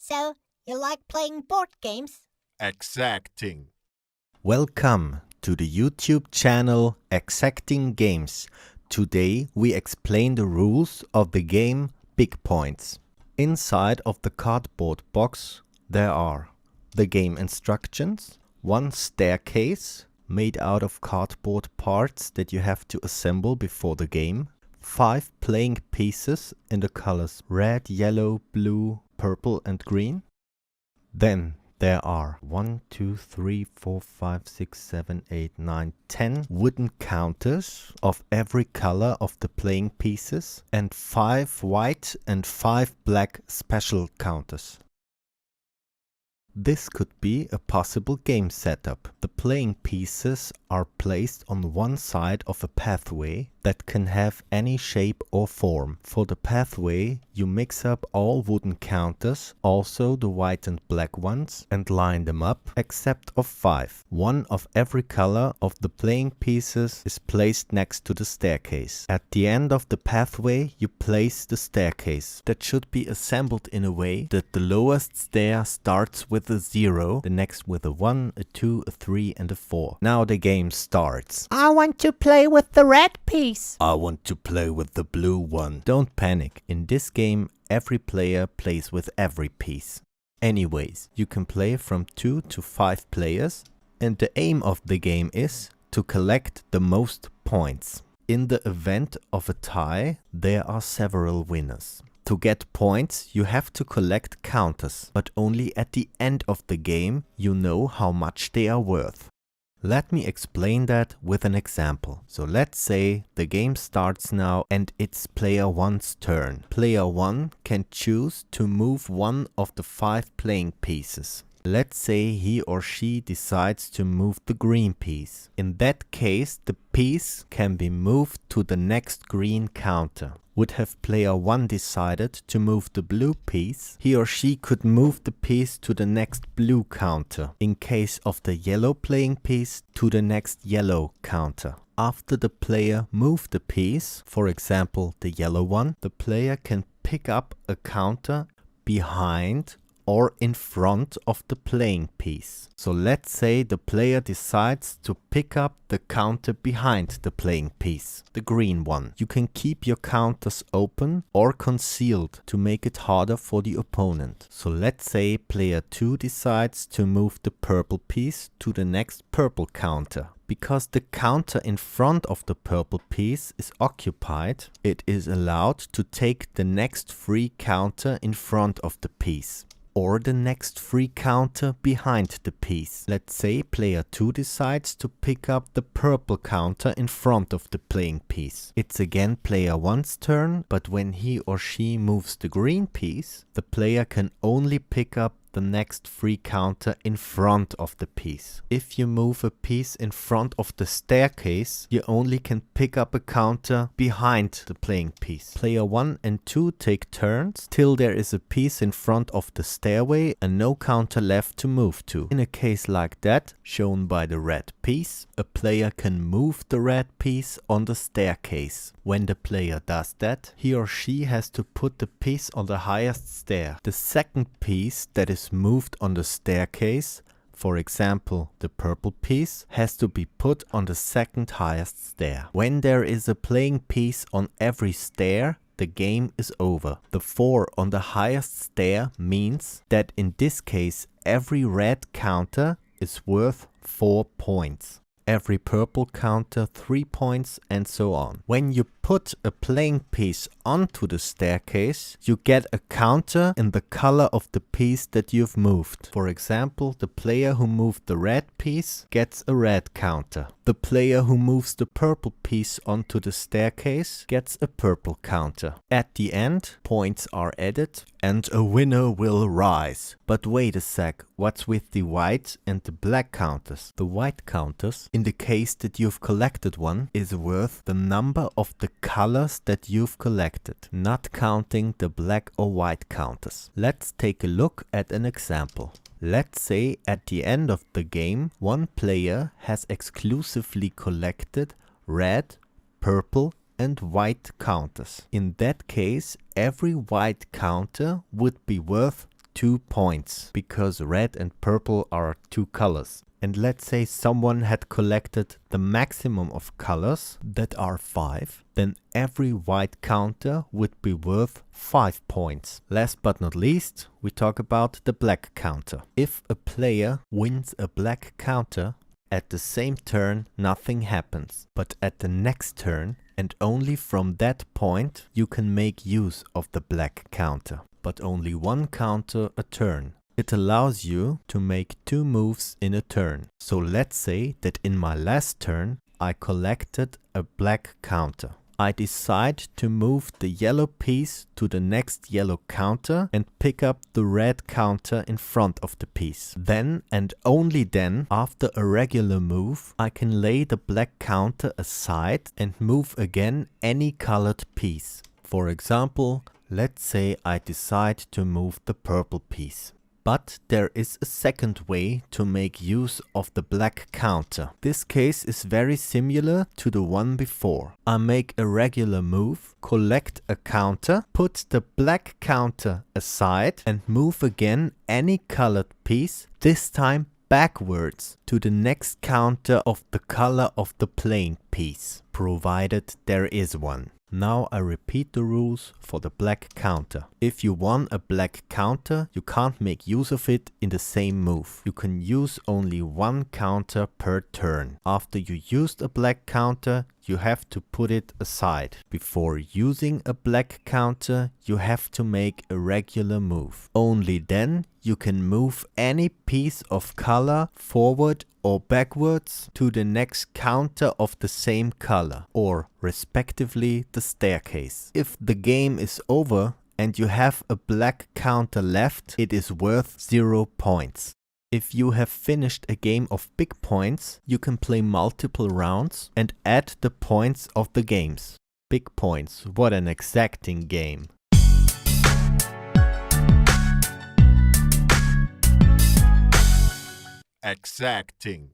So, you like playing board games? Exacting. Welcome to the YouTube channel Exacting Games. Today we explain the rules of the game Big Points. Inside of the cardboard box there are the game instructions, one staircase made out of cardboard parts that you have to assemble before the game, 5 playing pieces in the colors red, yellow, blue, purple and green. Then there are 1, 2, 3, 4, 5, 6, 7, 8, 9, 10 wooden counters of every color of the playing pieces and 5 white and 5 black special counters. This could be a possible game setup. The playing pieces are placed on one side of a pathway that can have any shape or form. For the pathway, you mix up all wooden counters, also the white and black ones, and line them up, except of 5. One of every color of the playing pieces is placed next to the staircase. At the end of the pathway, you place the staircase. That should be assembled in a way that the lowest stair starts with a 0, the next with a 1, a 2, a 3 and a 4. Now the game starts. I want to play with the red piece. I want to play with the blue one. Don't panic. In this game, every player plays with every piece. Anyways, you can play from 2 to 5 players, and the aim of the game is to collect the most points. In the event of a tie, there are several winners. To get points, you have to collect counters, but only at the end of the game you know how much they are worth. Let me explain that with an example. So let's say the game starts now and it's player 1's turn. Player 1 can choose to move one of the 5 playing pieces. Let's say he or she decides to move the green piece. In that case, the piece can be moved to the next green counter. Would have player 1 decided to move the blue piece, he or she could move the piece to the next blue counter. In case of the yellow playing piece, to the next yellow counter. After the player moved the piece, for example the yellow one, the player can pick up a counter behind or in front of the playing piece. So let's say the player decides to pick up the counter behind the playing piece, the green one. You can keep your counters open or concealed to make it harder for the opponent. So let's say player 2 decides to move the purple piece to the next purple counter. Because the counter in front of the purple piece is occupied, it is allowed to take the next free counter in front of the piece, or the next free counter behind the piece. Let's say player 2 decides to pick up the purple counter in front of the playing piece. It's again player 1's turn, but when he or she moves the green piece, the player can only pick up the next free counter in front of the piece. If you move a piece in front of the staircase, you only can pick up a counter behind the playing piece. Player 1 and 2 take turns till there is a piece in front of the stairway and no counter left to move to. In a case like that, shown by the red piece, a player can move the red piece on the staircase. When the player does that, he or she has to put the piece on the highest stair. The second piece that is moved on the staircase, for example the purple piece, has to be put on the second highest stair. When there is a playing piece on every stair, the game is over. The 4 on the highest stair means that in this case every red counter is worth 4 points. Every purple counter 3 points and so on. When you put a playing piece onto the staircase, you get a counter in the color of the piece that you've moved. For example, the player who moved the red piece gets a red counter. The player who moves the purple piece onto the staircase gets a purple counter. At the end, points are added and a winner will rise. But wait a sec, what's with the white and the black counters? The white counters, in the case that you've collected one, is worth the number of the colors that you've collected, not counting the black or white counters. Let's take a look at an example. Let's say at the end of the game, one player has exclusively collected red, purple and white counters. In that case, every white counter would be worth 2 points, because red and purple are 2 colors. And let's say someone had collected the maximum of colors that are 5, then every white counter would be worth 5 points. Last but not least, we talk about the black counter. If a player wins a black counter, at the same turn nothing happens, but at the next turn and only from that point you can make use of the black counter, but only one counter a turn. It allows you to make 2 moves in a turn. So let's say that in my last turn I collected a black counter. I decide to move the yellow piece to the next yellow counter and pick up the red counter in front of the piece. Then and only then, after a regular move, I can lay the black counter aside and move again any colored piece. For example, let's say I decide to move the purple piece. But there is a second way to make use of the black counter. This case is very similar to the one before. I make a regular move, collect a counter, put the black counter aside and move again any colored piece, this time backwards to the next counter of the color of the playing piece, provided there is one. Now I repeat the rules for the black counter. If you won a black counter, you can't make use of it in the same move. You can use only one counter per turn. After you used a black counter, you have to put it aside. Before using a black counter, you have to make a regular move. Only then you can move any piece of color forward or backwards to the next counter of the same color, or respectively the staircase. If the game is over and you have a black counter left, it is worth 0 points. If you have finished a game of big points, you can play multiple rounds and add the points of the games. Big points, what an exacting game. Exacting.